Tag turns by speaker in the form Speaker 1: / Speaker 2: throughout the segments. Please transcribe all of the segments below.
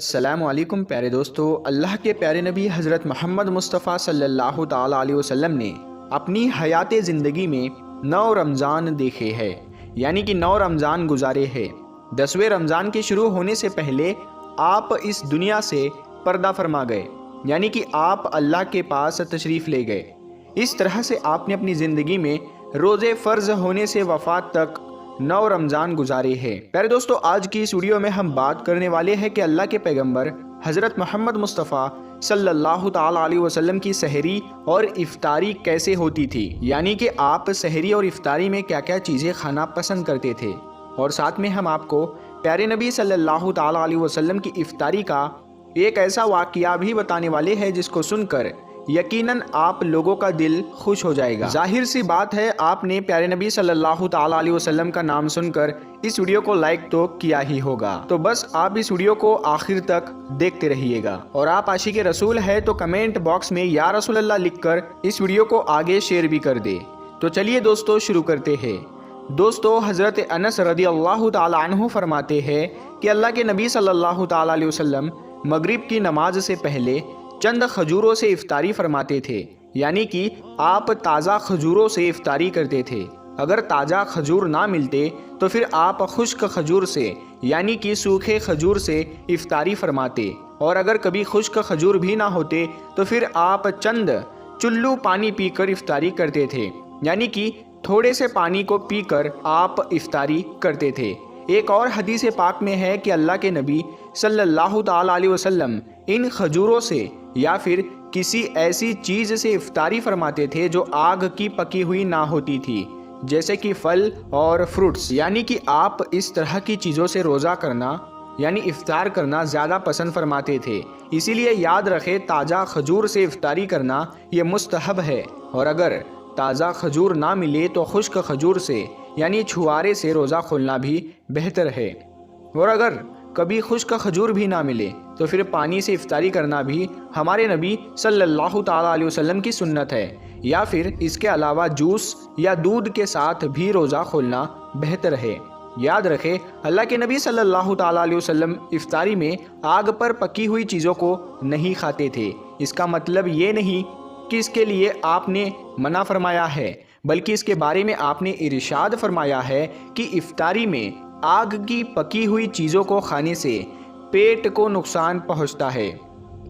Speaker 1: السلام علیکم پیارے دوستو، اللہ کے پیارے نبی حضرت محمد مصطفیٰ صلی اللہ تعالیٰ علیہ وسلم نے اپنی حیات زندگی میں 9 رمضان دیکھے ہیں، یعنی کہ 9 رمضان گزارے ہیں۔ 10ویں رمضان کے شروع ہونے سے پہلے آپ اس دنیا سے پردہ فرما گئے، یعنی کہ آپ اللہ کے پاس تشریف لے گئے۔ اس طرح سے آپ نے اپنی زندگی میں روزے فرض ہونے سے وفات تک 9 رمضان گزارے ہیں۔ پیارے دوستو، آج کی اس ویڈیو میں ہم بات کرنے والے ہیں کہ اللہ کے پیغمبر حضرت محمد مصطفیٰ صلی اللہ تعالیٰ علیہ وسلم کی سحری اور افطاری کیسے ہوتی تھی، یعنی کہ آپ سحری اور افطاری میں کیا کیا چیزیں کھانا پسند کرتے تھے، اور ساتھ میں ہم آپ کو پیارے نبی صلی اللہ تعالیٰ علیہ وسلم کی افطاری کا ایک ایسا واقعہ بھی بتانے والے ہیں جس کو سن کر یقیناً آپ لوگوں کا دل خوش ہو جائے گا۔ ظاہر سی بات ہے، آپ نے پیارے نبی صلی اللہ تعالیٰ علیہ وسلم کا نام سن کر اس ویڈیو کو لائک تو کیا ہی ہوگا، تو بس آپ اس ویڈیو کو آخر تک دیکھتے رہیے گا۔ اور آپ عاشق رسول ہے تو کمنٹ باکس میں یا رسول اللہ لکھ کر اس ویڈیو کو آگے شیئر بھی کر دے۔ تو چلیے دوستو شروع کرتے ہیں۔ دوستو، حضرت انس رضی اللہ تعالیٰ عنہ فرماتے ہیں کہ اللہ کے نبی صلی اللہ تعالیٰ علیہ وسلم مغرب کی نماز سے پہلے چند کھجوروں سے افطاری فرماتے تھے، یعنی کہ آپ تازہ کھجوروں سے افطاری کرتے تھے۔ اگر تازہ کھجور نہ ملتے تو پھر آپ خشک کھجور سے، یعنی کہ سوکھے کھجور سے افطاری فرماتے، اور اگر کبھی خشک کھجور بھی نہ ہوتے تو پھر آپ چند چلو پانی پی کر افطاری کرتے تھے، یعنی کہ تھوڑے سے پانی کو پی کر آپ افطاری کرتے تھے۔ ایک اور حدیث پاک میں ہے کہ اللہ کے نبی صلی اللہ تعالیٰ علیہ وسلم ان کھجوروں سے یا پھر کسی ایسی چیز سے افطاری فرماتے تھے جو آگ کی پکی ہوئی نہ ہوتی تھی، جیسے کہ پھل اور فروٹس، یعنی کہ آپ اس طرح کی چیزوں سے روزہ کرنا یعنی افطار کرنا زیادہ پسند فرماتے تھے۔ اسی لیے یاد رکھے، تازہ کھجور سے افطاری کرنا یہ مستحب ہے، اور اگر تازہ کھجور نہ ملے تو خشک کھجور سے یعنی چھوارے سے روزہ کھولنا بھی بہتر ہے، اور اگر کبھی خشک کھجور بھی نہ ملے تو پھر پانی سے افطاری کرنا بھی ہمارے نبی صلی اللہ تعالیٰ علیہ وسلم کی سنت ہے، یا پھر اس کے علاوہ جوس یا دودھ کے ساتھ بھی روزہ کھولنا بہتر ہے۔ یاد رکھے، اللہ کے نبی صلی اللہ تعالیٰ علیہ وسلم افطاری میں آگ پر پکی ہوئی چیزوں کو نہیں کھاتے تھے۔ اس کا مطلب یہ نہیں کہ اس کے لیے آپ نے منع فرمایا ہے، بلکہ اس کے بارے میں آپ نے ارشاد فرمایا ہے کہ افطاری میں آگ کی پکی ہوئی چیزوں کو کھانے سے پیٹ کو نقصان پہنچتا ہے،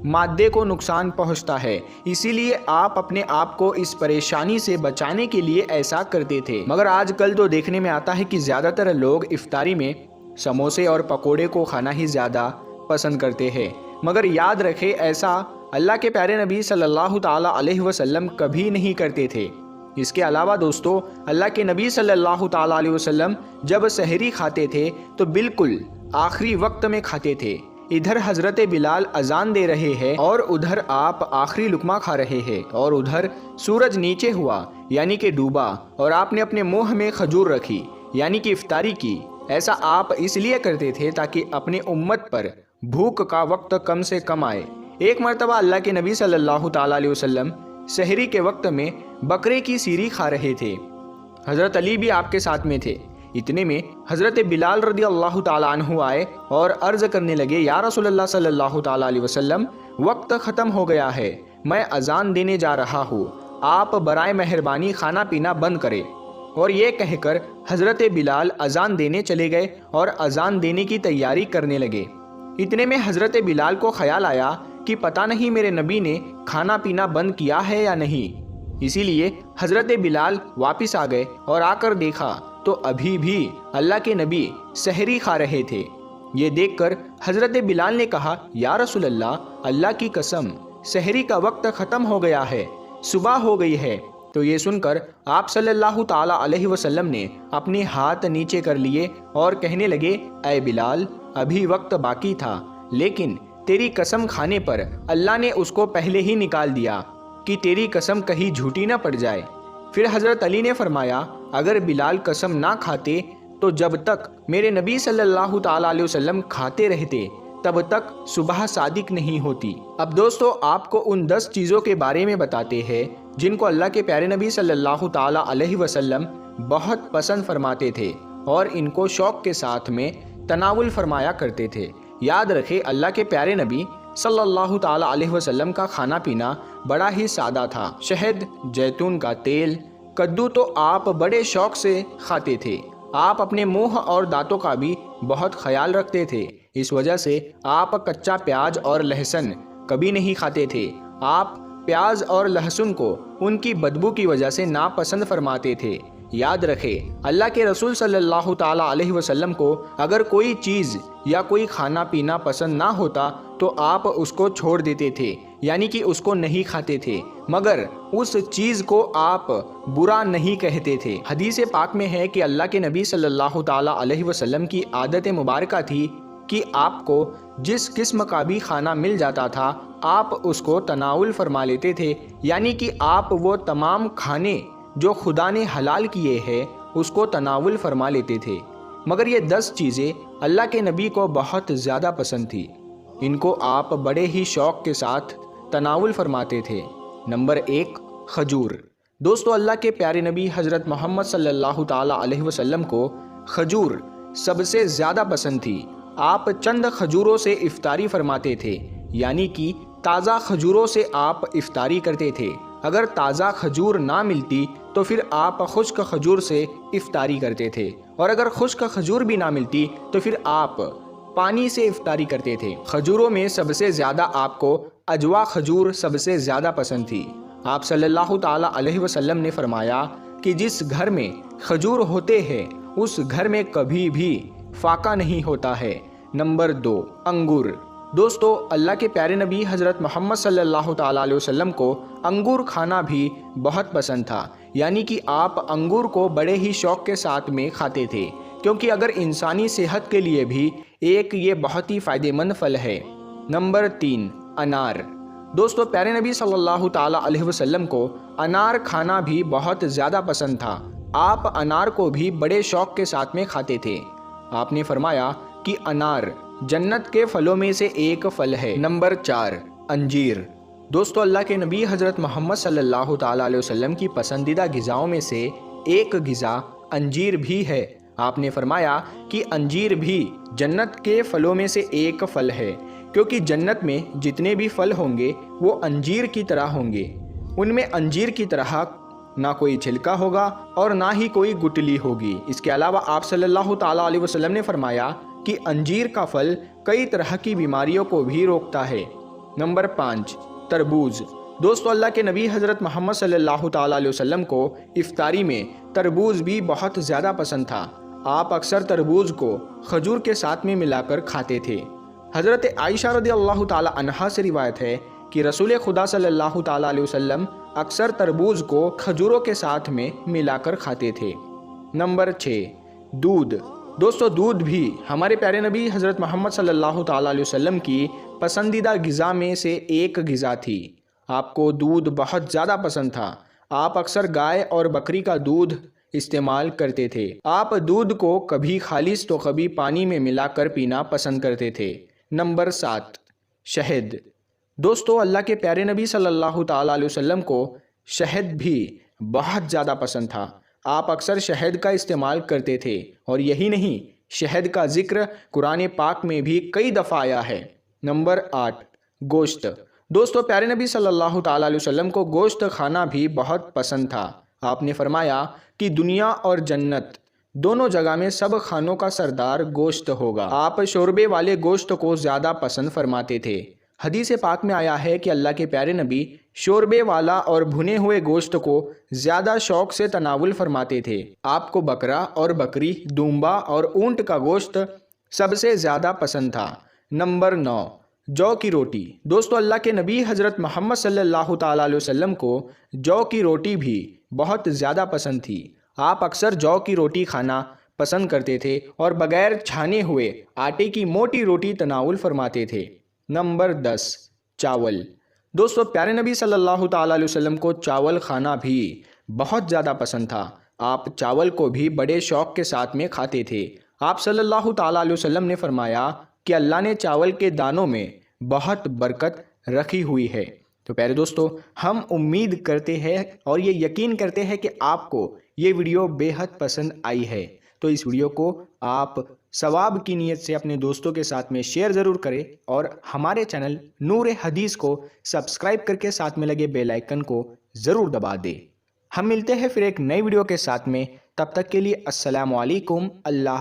Speaker 1: معدے کو نقصان پہنچتا ہے، اسی لیے آپ اپنے آپ کو اس پریشانی سے بچانے کے لیے ایسا کرتے تھے۔ مگر آج کل تو دیکھنے میں آتا ہے کہ زیادہ تر لوگ افطاری میں سموسے اور پکوڑے کو کھانا ہی زیادہ پسند کرتے ہیں، مگر یاد رکھے ایسا اللہ کے پیارے نبی صلی اللہ تعالیٰ علیہ وسلم کبھی نہیں کرتے تھے۔ اس کے علاوہ دوستو، اللہ کے نبی صلی اللہ تعالیٰ علیہ وسلم جب سحری کھاتے تھے تو بالکل آخری وقت میں کھاتے تھے۔ ادھر حضرت بلال اذان دے رہے ہیں اور ادھر آپ آخری لقمہ کھا رہے ہیں، اور ادھر سورج نیچے ہوا یعنی کہ ڈوبا اور آپ نے اپنے منہ میں کھجور رکھی یعنی کہ افطاری کی۔ ایسا آپ اس لیے کرتے تھے تاکہ اپنے امت پر بھوک کا وقت کم سے کم آئے۔ ایک مرتبہ اللہ کے نبی صلی اللہ تعالیٰ علیہ وسلم سحری کے وقت میں بکرے کی سیری کھا رہے تھے، حضرت علی بھی آپ کے ساتھ میں تھے۔ اتنے میں حضرت بلال رضی اللہ تعالیٰ عنہ آئے اور عرض کرنے لگے، یا رسول اللہ صلی اللہ تعالیٰ علیہ وسلم، وقت ختم ہو گیا ہے، میں اذان دینے جا رہا ہوں، آپ برائے مہربانی کھانا پینا بند کریں۔ اور یہ کہہ کر حضرت بلال اذان دینے چلے گئے اور اذان دینے کی تیاری کرنے لگے۔ اتنے میں حضرت بلال کو خیال آیا کہ پتہ نہیں میرے نبی نے کھانا پینا بند کیا ہے یا نہیں، اسی لیے حضرت بلال واپس آ گئے اور آ کر دیکھا تو ابھی بھی اللہ کے نبی سحری کھا رہے تھے۔ یہ دیکھ کر حضرت بلال نے کہا، یا رسول اللہ، اللہ کی قسم سحری کا وقت ختم ہو گیا ہے، صبح ہو گئی ہے۔ تو یہ سن کر آپ صلی اللہ تعالیٰ علیہ وسلم نے اپنے ہاتھ نیچے کر لیے اور کہنے لگے، اے بلال، ابھی وقت باقی تھا، لیکن تیری قسم کھانے پر اللہ نے اس کو پہلے ہی نکال دیا کہ تیری قسم کہیں جھوٹی نہ پڑ جائے۔ پھر حضرت علی نے فرمایا، اگر بلال قسم نہ کھاتے تو جب تک میرے نبی صلی اللہ تعالیٰ علیہ وسلم کھاتے رہتے تب تک صبح صادق نہیں ہوتی۔ اب دوستو، آپ کو ان 10 چیزوں کے بارے میں بتاتے ہیں جن کو اللہ کے پیارے نبی صلی اللہ تعالیٰ علیہ وسلم بہت پسند فرماتے تھے اور ان کو شوق کے ساتھ میں تناول فرمایا کرتے تھے۔ یاد رکھے اللہ کے پیارے نبی صلی اللہ تعالی علیہ وسلم کا کھانا پینا بڑا ہی سادہ تھا۔ شہد، جیتون کا تیل، کدو تو آپ بڑے شوق سے کھاتے تھے۔ آپ اپنے منہ اور دانتوں کا بھی بہت خیال رکھتے تھے، اس وجہ سے آپ کچا پیاز اور لہسن کبھی نہیں کھاتے تھے۔ آپ پیاز اور لہسن کو ان کی بدبو کی وجہ سے ناپسند فرماتے تھے۔ یاد رکھے اللہ کے رسول صلی اللہ تعالی علیہ وسلم کو اگر کوئی چیز یا کوئی کھانا پینا پسند نہ ہوتا تو آپ اس کو چھوڑ دیتے تھے، یعنی کہ اس کو نہیں کھاتے تھے، مگر اس چیز کو آپ برا نہیں کہتے تھے۔ حدیث پاک میں ہے کہ اللہ کے نبی صلی اللہ تعالی علیہ وسلم کی عادت مبارکہ تھی کہ آپ کو جس قسم کا بھی کھانا مل جاتا تھا آپ اس کو تناول فرما لیتے تھے، یعنی کہ آپ وہ تمام کھانے جو خدا نے حلال کیے ہیں اس کو تناول فرما لیتے تھے۔ مگر یہ 10 چیزیں اللہ کے نبی کو بہت زیادہ پسند تھی، ان کو آپ بڑے ہی شوق کے ساتھ تناول فرماتے تھے۔ نمبر 1، کھجور۔ دوستو اللہ کے پیارے نبی حضرت محمد صلی اللہ تعالی علیہ وسلم کو کھجور سب سے زیادہ پسند تھی۔ آپ چند کھجوروں سے افطاری فرماتے تھے، یعنی کہ تازہ کھجوروں سے آپ افطاری کرتے تھے۔ اگر تازہ کھجور نہ ملتی تو پھر آپ خشک کھجور سے افطاری کرتے تھے، اور اگر خشک کھجور بھی نہ ملتی تو پھر آپ پانی سے افطاری کرتے تھے۔ کھجوروں میں سب سے زیادہ آپ کو اجوا کھجور سب سے زیادہ پسند تھی۔ آپ صلی اللہ تعالی علیہ وسلم نے فرمایا کہ جس گھر میں کھجور ہوتے ہیں اس گھر میں کبھی بھی فاقہ نہیں ہوتا ہے۔ نمبر 2، انگور۔ دوستو اللہ کے پیارے نبی حضرت محمد صلی اللہ تعالی علیہ وسلم کو انگور کھانا بھی بہت پسند تھا، یعنی کہ آپ انگور کو بڑے ہی شوق کے ساتھ میں کھاتے تھے، کیونکہ اگر انسانی صحت کے لیے بھی ایک یہ بہت ہی فائدہ مند پھل ہے۔ نمبر 3، انار۔ دوستو پیارے نبی صلی اللہ تعالی علیہ وسلم کو انار کھانا بھی بہت زیادہ پسند تھا۔ آپ انار کو بھی بڑے شوق کے ساتھ میں کھاتے تھے۔ آپ نے فرمایا کہ انار جنت کے پھلوں میں سے ایک پھل ہے۔ نمبر 4، انجیر۔ دوستو اللہ کے نبی حضرت محمد صلی اللہ تعالی علیہ وسلم کی پسندیدہ غذاؤں میں سے ایک غذا انجیر بھی ہے۔ آپ نے فرمایا کہ انجیر بھی جنت کے پھلوں میں سے ایک پھل ہے، کیونکہ جنت میں جتنے بھی پھل ہوں گے وہ انجیر کی طرح ہوں گے۔ ان میں انجیر کی طرح نہ کوئی چھلکا ہوگا اور نہ ہی کوئی گٹلی ہوگی۔ اس کے علاوہ آپ صلی اللہ تعالی علیہ وسلم نے فرمایا کہ انجیر کا پھل کئی طرح کی بیماریوں کو بھی روکتا ہے۔ نمبر 5، تربوز۔ دوستو اللہ کے نبی حضرت محمد صلی اللہ تعالی علیہ وسلم کو افطاری میں تربوز بھی بہت زیادہ پسند تھا۔ آپ اکثر تربوز کو کھجور کے ساتھ میں ملا کر کھاتے تھے۔ حضرت عائشہ رضی اللہ تعالی عنہا سے روایت ہے کہ رسول خدا صلی اللہ تعالی علیہ وسلم اکثر تربوز کو کھجوروں کے ساتھ میں ملا کر کھاتے تھے۔ نمبر 6، دودھ۔ دوستو دودھ بھی ہمارے پیارے نبی حضرت محمد صلی اللہ تعالی علیہ وسلم کی پسندیدہ غذا میں سے ایک غذا تھی۔ آپ کو دودھ بہت زیادہ پسند تھا۔ آپ اکثر گائے اور بکری کا دودھ استعمال کرتے تھے۔ آپ دودھ کو کبھی خالص تو کبھی پانی میں ملا کر پینا پسند کرتے تھے۔ نمبر 7، شہد۔ دوستو اللہ کے پیارے نبی صلی اللہ تعالی علیہ وسلم کو شہد بھی بہت زیادہ پسند تھا۔ آپ اکثر شہد کا استعمال کرتے تھے، اور یہی نہیں شہد کا ذکر قرآن پاک میں بھی کئی دفعہ آیا ہے۔ نمبر 8، گوشت۔ دوستو پیارے نبی صلی اللہ تعالی علیہ وسلم کو گوشت کھانا بھی بہت پسند تھا۔ آپ نے فرمایا کہ دنیا اور جنت دونوں جگہ میں سب کھانوں کا سردار گوشت ہوگا۔ آپ شوربے والے گوشت کو زیادہ پسند فرماتے تھے۔ حدیث پاک میں آیا ہے کہ اللہ کے پیارے نبی شوربے والا اور بھنے ہوئے گوشت کو زیادہ شوق سے تناول فرماتے تھے۔ آپ کو بکرا اور بکری، دمبا اور اونٹ کا گوشت سب سے زیادہ پسند تھا۔ نمبر 9، جو کی روٹی۔ دوستو اللہ کے نبی حضرت محمد صلی اللہ تعالی علیہ وسلم کو جو کی روٹی بھی بہت زیادہ پسند تھی۔ آپ اکثر جو کی روٹی کھانا پسند کرتے تھے اور بغیر چھانے ہوئے آٹے کی موٹی روٹی تناول فرماتے تھے۔ نمبر 10، چاول۔ دوستو پیارے نبی صلی اللہ تعالی علیہ وسلم کو چاول کھانا بھی بہت زیادہ پسند تھا۔ آپ چاول کو بھی بڑے شوق کے ساتھ میں کھاتے تھے۔ آپ صلی اللہ تعالی علیہ وسلم نے فرمایا کہ اللہ نے چاول کے دانوں میں بہت برکت رکھی ہوئی ہے۔ تو پیارے دوستو ہم امید کرتے ہیں اور یہ یقین کرتے ہیں کہ آپ کو یہ ویڈیو بے حد پسند آئی ہے۔ تو اس ویڈیو کو آپ ثواب کی نیت سے اپنے دوستوں کے ساتھ میں شیئر ضرور کریں اور ہمارے چینل نور حدیث کو سبسکرائب کر کے ساتھ میں لگے بیل آئیکن کو ضرور دبا دیں۔ ہم ملتے ہیں پھر ایک نئی ویڈیو کے ساتھ میں، تب تک کے لیے السلام علیکم۔ اللہ